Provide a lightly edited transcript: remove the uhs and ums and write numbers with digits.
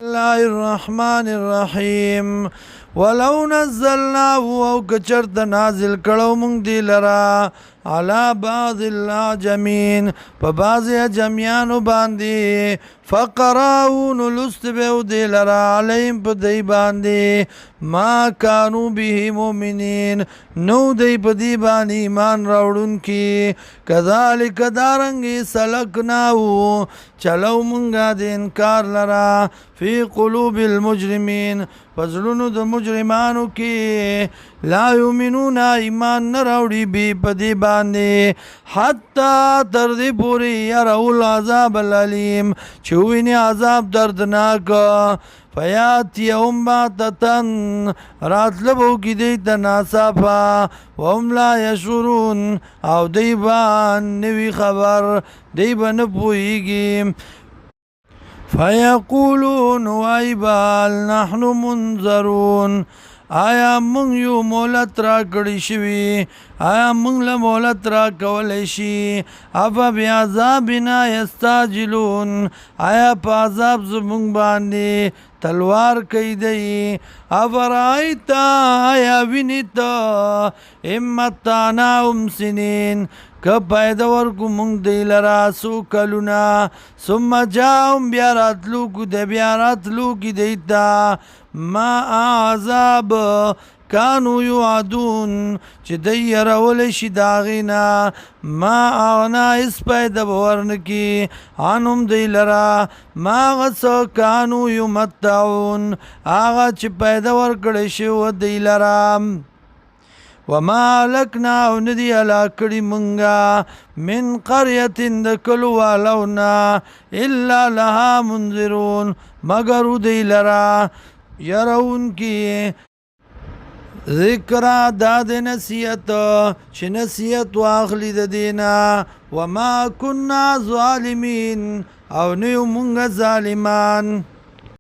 الله الرحمن الرحیم ولو نزلنا او کچرت نازل کړو مونږ دی لرا على بعض الاعجمین په بعض اجمیانو باندې فقراون لستبو دی لرا علیم په دی باندې ما کانو به مؤمنین نو دی په دی باندې ایمان راوړون کی کذالک دارنګي سلکناو چلو مونږه د انکار لرا فی قلوب المجرمین فزلونو د مجرمانو کې لا یؤمنون ایمان نه راوړي بی په دی باندې حتی تر دې پورې یروا العذاب العلیم چې ویني عذاب دردناک فیاتیهم بغتتن راتلبو کی دی تا ناصافا وهم لا یشعرون او دی با نوی خبر دی با نپوئیگی فیقولون وایبال نحن منظرون آیا مونږ یو مولت را کړی شوي آیا مونږ له مولت را کولی شي افا بعذابنا یستعجلون آیا په عذاب زمونږ باندې تلوار کوي دی افرایت آیا ویني ته امتعناهم سنین که پیدا ورکو مونږ دی لرا څو کلونه ثم جاءهم بیا راتلو کی دیتا ما عذاب کانو یوعدون چې دی یرول شي داغینا ما اغنا اس پیدا ورنکی عنهم دی لرا ما غس کانو یمتعون آغا چې پیدا ورکړی شو دی لرا وما لکنا او ندی علا کړي مونږه من قرية د کلو والونا الا لها منذرون مگر دی لرا یرون کی ذکر داد نصیحت چې نصیحت واخلی د دینا وما كنا ظالمین او نیو مونږ ظالمان